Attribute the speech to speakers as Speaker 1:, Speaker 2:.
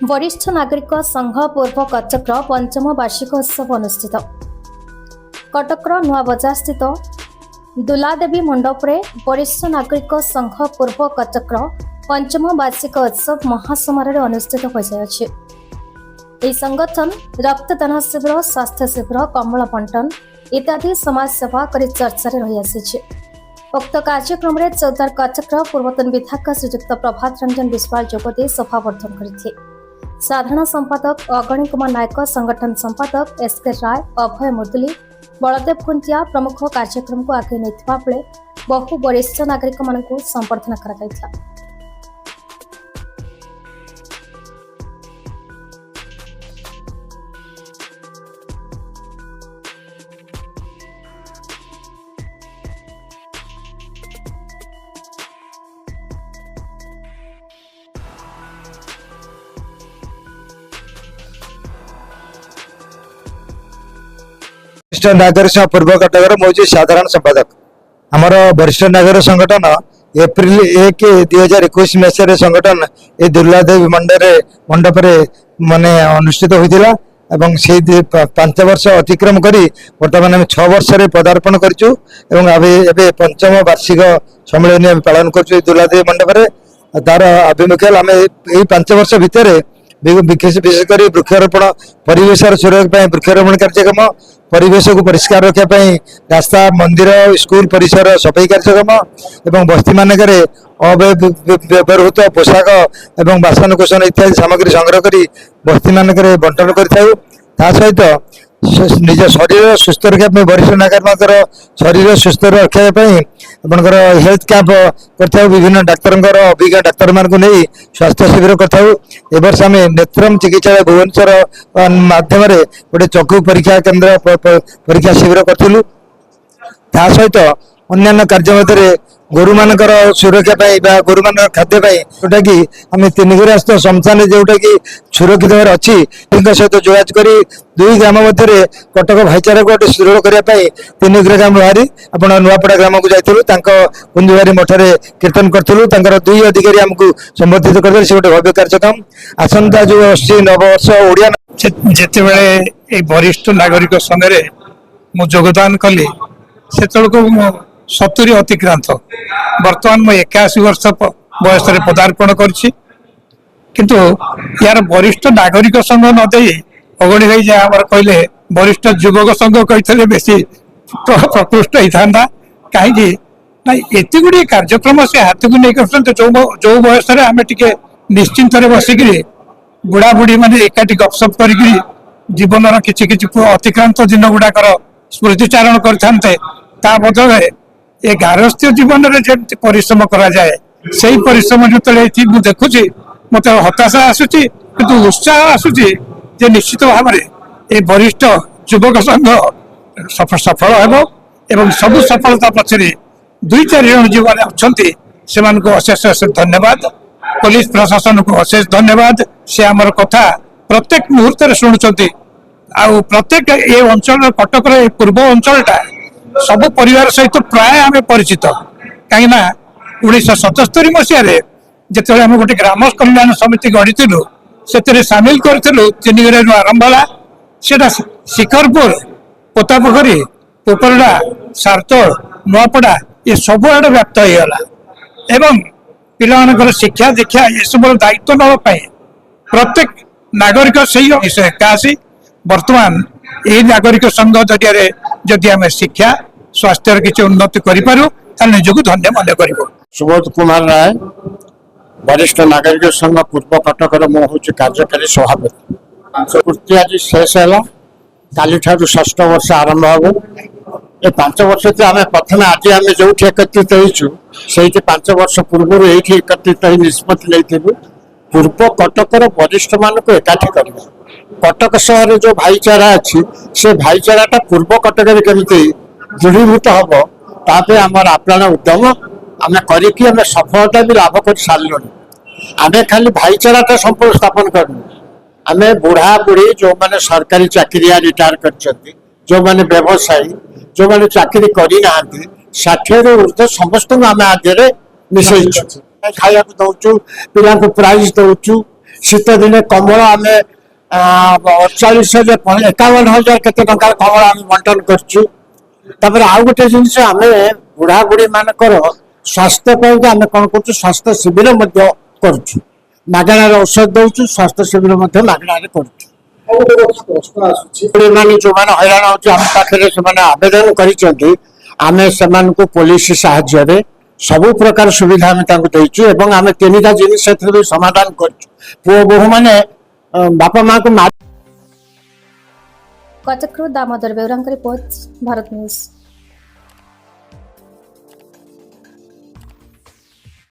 Speaker 1: वरिष्ठ नागरिक संघ पूर्व कटकर पंचम वार्षिक उत्सव अनुष्ठित। कटकर नुआ बजार स्थित दुलादेवी मंडप रे वरिष्ठ नागरिक संघ पूर्व कटकर पंचम वार्षिक उत्सव महासमारोह अनुष्ठित हो जाए। यह संगठन रक्तदान शिविर, स्वास्थ्य शिविर, कमल बंटन इत्यादि समाज सेवा कर चर्चा रही आसी। उक्त कार्यक्रम में चौदार कटकर पूर्वतन विधायक श्रीयुक्त प्रभात रंजन विश्वाल जोगदे सभावर्धन करते। साधारण संपादक अगणी कुमार नायक, संगठन संपादक एसके राय, अभय मुदुली, बलदेव खुंटिया प्रमुख कार्यक्रम को आगे नहीं बेले बहु वरिष्ठ नागरिक मानक संबर्धना करा।
Speaker 2: वरिष्ठ नागरिक पूर्व कटकर मुझे साधारण संपादक। आमर वरिष्ठ नागरिक संगठन एप्रिल 1 2021 मसीह संगठन ये दुर्लादेवी मंडप माने अनुष्ठित होता एवं से 5 वर्ष अतिक्रम करी बर्तमान आम 6 वर्ष पदार्पण करूँ। पंचम वार्षिक सम्मेलन पालन कर दुर्लादेवी मंडप तार आभिमुख्य आम यही 5 वर्ष भितर विशेषकर वृक्षारोपण, परिवेश सुरक्षा, वृक्षारोपण कार्यक्रम, परिवेश को परिष्कार रखापी रास्ता, मंदिर, स्कूल परिसर सफाई कार्यक्रम एवं बस्ती मानक अव्यवहृत पोशाक एवं बासनकुसन इत्यादि सामग्री संग्रह कर बस्ती मानक बंटन कर सहित निज शरीर सुस्थ रखापी वरिष्ठ नागरिक शरीर सुस्थ रखापी आपंकर हेल्थ कैंप कर विभिन्न डाक्तर अभिज्ञ डाक्तर मान नहीं स्वास्थ्य शिविर कर आम नेत्रम चिकित्सालय भुवनेश्वर माध्यम गोटे चक्षु परीक्षा केन्द्र परीक्षा शिविर करूँ। सहित अन्य कार्य मध्य गोरु मानकर सुरक्षा गोरु मान खाद्य जोटा कि आम तीनगिरास्त शमशान जोटा कि सुरक्षित भाव अच्छी सहित जोगाज कर 2 ग्राम मध्य कटक भाईचारा को गोटे सुदृढ़ करने तीनगिरा ग्राम बाहरी आप नुआपड़ा ग्राम को जाइलु कुंजबारी मठरे कीर्तन करूँ। 2 अधिकारी आमको संबोधित कर गोटे भव्य कार्यक्रम आसंता जो नववर्ष ओडिया
Speaker 3: जिते बड़े वरिष्ठ नागरिक संगे मु योगदान कली से 70 अतिक्रांत बर्तमान मैं 81 वर्ष बयस पदार्पण किंतु यार वरिष्ठ नागरिक संघ नदे अगणी भाई जहाँ कहले वरिष्ठ युवक संघ कहते बेसी प्रकृष्ट होता कहीं एत गुड़े कार्यक्रम से हाथ को नहीं कर जो बयस आम टे निश्चिंत बसिक बुढ़ा बुढ़ी मैंने एकाठी गपसप कर जीवन किसी अतिक्रांत दिन गुड़ाक स्मृतिचारण करते बदल ए गारस्थ्य जीवन में परिश्रम करा जाए से परिश्रम जो देखुची मत हताशा आसूची किंतु उत्साह आसूची जे निश्चित भाव में ए वरिष्ठ युवक संघ सफल एवं सबु सफलता पछरे 2-4 जन जीवन अच्छा अशेष अशेष धन्यवाद। पुलिस प्रशासन को अशेष धन्यवाद। से आमर कथा प्रत्येक मुहूर्त शुणुंट आउ प्रत्येक ये अंचल कटक पूर्व अंचलटा सब परिवार सहित प्राय आम परिचित कहीं 1977 मसीह जिते आम गोटे ग्राम कल्याण समिति गढ़ी से सामिल करूँ। तीनगिरा आरंभ है शिखरपुर, पोतापोखरी, पोपरडा, सारतोल, नुआपड़ा ये सब आड़े व्याप्त होगा एवं पिला शिक्षा दीक्षा ये सब दायित्व नापी प्रत्येक नागरिक से विषय एकाशी बर्तमान यही नागरिक संघ जरिए जदि आम शिक्षा स्वास्थ्य किसी उन्नति निजक धन्य मन कर।
Speaker 4: सुबोध कुमार राय, वरिष्ठ नागरिक संघ पूर्व कटकर मु हूँ कार्यकारी सभापति। पूर्ति आज शेष है काली ठारू 6ठ वर्ष आरंभ हम ये 5 वर्ष आम प्रथम आज आम जो एकत्रित होइछु से 5 वर्ष पूर्व ये एकत्रित निष्पत्ति नहीं पूर्व कटकर वरिष्ठ मान को एकाठी करवा कटक सहर जो भाईचारा अच्छी से भाईचारा पूर्व कटक केमती दृढ़ीभूत हम तापे आमर आप्राण उद्यम आम करें सफलता भी लाभ कर सारू। आम खाली भाईचारा संपर्क स्थापन करूँ आम बुढ़ा बुढ़ी जो मैंने सरकारी चाकरिया रिटायर कर जो मैंने व्यवसायी जो मैंने चाकरी करना 60 ऊर्ध समस्त आम आगे मिसई खाया दौचु पिला प्राइज दौचु শীত দিনে কম্বଳ ଆମେ 48,000 କେତେ ଟଙ୍କାର କମ୍ବଳ ଆମେ ବଣ୍ଟନ କରୁଛୁ। ତାପରେ ଆଉ ଗୋଟେ ଜିନିଷ ଆମେ ବୁଢା ବୁଢୀ ମାନଙ୍କର ସ୍ୱାସ୍ଥ୍ୟ ପାଇଁକି ଆମେ କଣ କରୁଛୁ, ସ୍ୱାସ୍ଥ୍ୟ ଶିବିର ମଧ୍ୟ କରୁଛୁ, ମାଗଣାରେ ଔଷଧ ଦଉଛୁ, ସ୍ୱାସ୍ଥ୍ୟ ଶିବିର ମଧ୍ୟ ମାଗଣାରେ କରୁଛୁ। ମାନେ ଯୋଉମାନେ ହଇରାଣ ହଉଛି ଆମ ପାଖରେ ସେମାନେ ଆବେଦନ କରିଛନ୍ତି, ଆମେ ସେମାନଙ୍କୁ ପୋଲିସ ସାହାଯ୍ୟରେ ସବୁ ପ୍ରକାର ସୁବିଧା ଆମେ ତାଙ୍କୁ ଦେଇଛୁ ଏବଂ ଆମେ 3ଟା ଜିନିଷ ସେଥିରେ ବି ସମାଧାନ କରିଛୁ। ପୁଅ ବୋହୂ ମାନେ ବାପା ମାଙ୍କୁ
Speaker 1: କଟକରୁ ଦାମୋଦର ବେଉରାଙ୍କ ରିପୋର୍ଟ, ଭାରତ ନ୍ୟୁଜ।